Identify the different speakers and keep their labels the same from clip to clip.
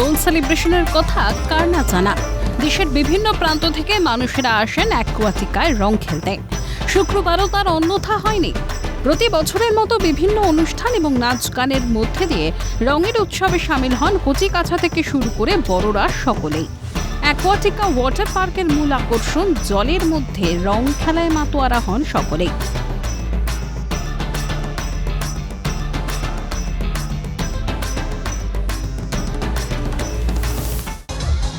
Speaker 1: দোল সেলিব্রেশনের কথা কার না জানা। দেশের বিভিন্ন প্রান্ত থেকে মানুষেরা আসেন অ্যাকোয়াটিকায় রং খেলতে। শুক্রবারও তার অন্যথা হয়নি। প্রতি বছরের মতো বিভিন্ন অনুষ্ঠান এবং নাচ গানের মধ্যে দিয়ে রঙের উৎসবে সামিল হন কচিকাঁচা থেকে শুরু করে বড়রা সকলেই। অ্যাকোয়াটিকা ওয়াটার পার্কের মূল আকর্ষণ জলের মধ্যে রং খেলায় মাতোয়ারা হন সকলেই।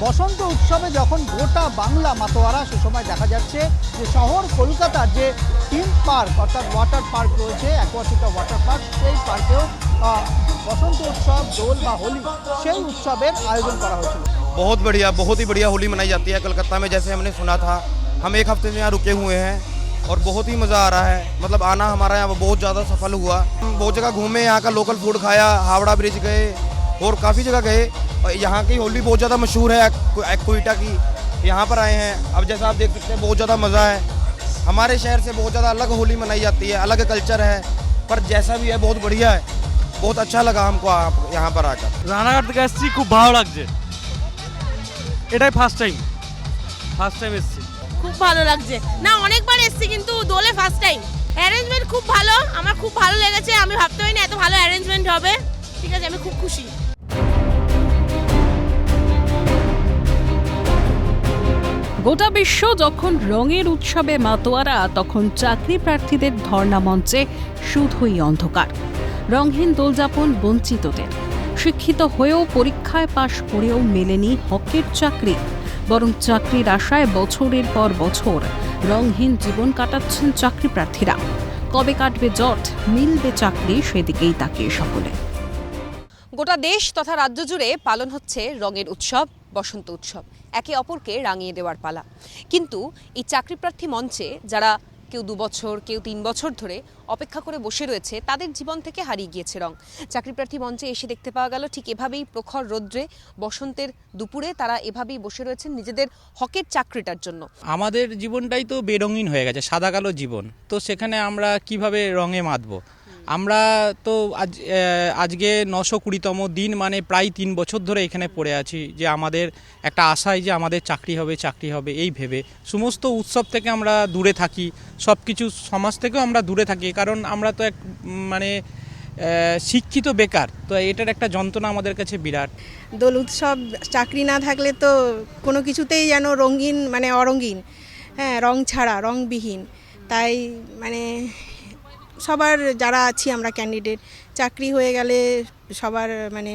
Speaker 2: বসন্ত উৎসবে যখন গোটা বাংলা মাতোয়ারা সে সময় দেখা যাচ্ছে যে শহর কলকাতার যে থিম পার্ক অর্থাৎ ওয়াটার পার্ক রয়েছে অ্যাকোয়াটিকা ওয়াটার পার্ক, সেই পার্কেও বসন্ত উৎসব দোল বা হোলি সেই উৎসবের আয়োজন করা হয়েছিল।
Speaker 3: बहुत ही बढ़िया होली मनाई जाती है कलकत्ता में। जैसे हमने सुना था, हम एक हफ्ते से यहाँ रुके हुए हैं और बहुत ही मज़ा आ रहा है। मतलब आना हमारा यहाँ बहुत ज़्यादा सफल हुआ। बहुत जगह घूमे, यहाँ का लोकल फूड खाया, हावड़ा ब्रिज गए और काफ़ी जगह गए। और यहाँ की होली बहुत ज़्यादा मशहूर है एक्वाटिका की। यहाँ पर आए हैं, अब जैसा आप देख सकते हैं बहुत ज़्यादा मज़ा है। हमारे शहर से बहुत ज़्यादा अलग होली मनाई जाती है, अलग कल्चर है, पर जैसा भी है बहुत बढ़िया है। बहुत अच्छा लगा हमको यहाँ पर आकर।
Speaker 4: রানাঘাট থেকে আসছি, খুব ভালো লাগছে। এটাই ফার্স্ট টাইম এসেছি,
Speaker 5: খুব ভালো লাগছে। না অনেকবার এসেছি কিন্তু দোলে ফার্স্ট টাইম। অ্যারেঞ্জমেন্ট খুব ভালো, আমার খুব ভালো লেগেছে। আমি ভাবতে পারিনি এত ভালো অ্যারেঞ্জমেন্ট হবে। ঠিক আছে, আমি খুব খুশি।
Speaker 1: গোটা বিশ্ব যখন রঙের উৎসবে মাতোয়ারা, তখন চাকরি প্রার্থীদের ধর্ণা মঞ্চে শুধুই অন্ধকার। রঙহীন দোলযাপন বঞ্চিতদের। শিক্ষিত হয়েও পরীক্ষায় পাশ করেও মেলেনি হকের চাকরি, বরং চাকরির আশায় বছরের পর বছর রঙহীন জীবন কাটাচ্ছেন চাকরি প্রার্থীরা। কবে কাটবে জট, মিলবে চাকরি, সেদিকেই তাকিয়ে সকলে।
Speaker 6: গোটা দেশ তথা রাজ্য জুড়ে পালন হচ্ছে রঙের উৎসব, বসন্ত উৎসব। একে অপরকে রাঙিয়ে দেওয়ার পালা। কিন্তু এই চাকরিপ্রার্থী মঞ্চে যারা কেউ 2 বছর, কেউ 3 বছর ধরে অপেক্ষা করে বসে রয়েছে, তাদের জীবন থেকে হারিয়ে গিয়েছে রং। চাকরিপ্রার্থী মঞ্চে এসে দেখতে পাওয়া গেল ঠিক এভাবেই প্রখর রৌদ্রে বসন্তের দুপুরে তারা এভাবেই বসে রয়েছেন নিজেদের হকের চাকরিটার জন্য।
Speaker 7: আমাদের জীবনটাই তো বেরঙিন হয়ে গেছে, সাদা কালো জীবন। তো সেখানে আমরা কিভাবে রঙে মাতবো? আমরা তো আজকে 920তম দিন, মানে প্রায় 3 বছর ধরে এখানে পড়ে আছি, যে আমাদের একটা আশায় যে আমাদের চাকরি হবে এই ভেবে সমস্ত উৎসব থেকে আমরা দূরে থাকি, সব কিছু সমাজ থেকেও আমরা দূরে থাকি। কারণ আমরা তো শিক্ষিত বেকার, তো এটার একটা যন্ত্রণা আমাদের কাছে বিরাট।
Speaker 8: দোল উৎসব চাকরি না থাকলে তো কোনো কিছুতেই যেন রঙিন মানে অরঙিন, হ্যাঁ, রং ছাড়া, রংবিহীন। তাই মানে সবার যারা আছি আমরা ক্যান্ডিডেট, চাকরি হয়ে গেলে সবার মানে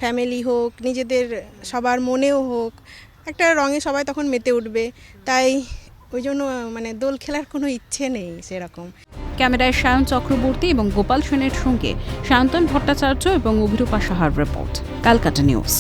Speaker 8: ফ্যামিলি হোক, নিজেদের সবার মনেও হোক, একটা রঙে সবাই তখন মেতে উঠবে। তাই ওই জন্য মানে দোল খেলার কোনো ইচ্ছে নেই সেরকম।
Speaker 1: ক্যামেরায় সায়ন চক্রবর্তী এবং গোপাল সেনের সঙ্গে শান্তন ভট্টাচার্য এবং অভিরূপা সাহার রিপোর্ট, ক্যালকাটা নিউজ।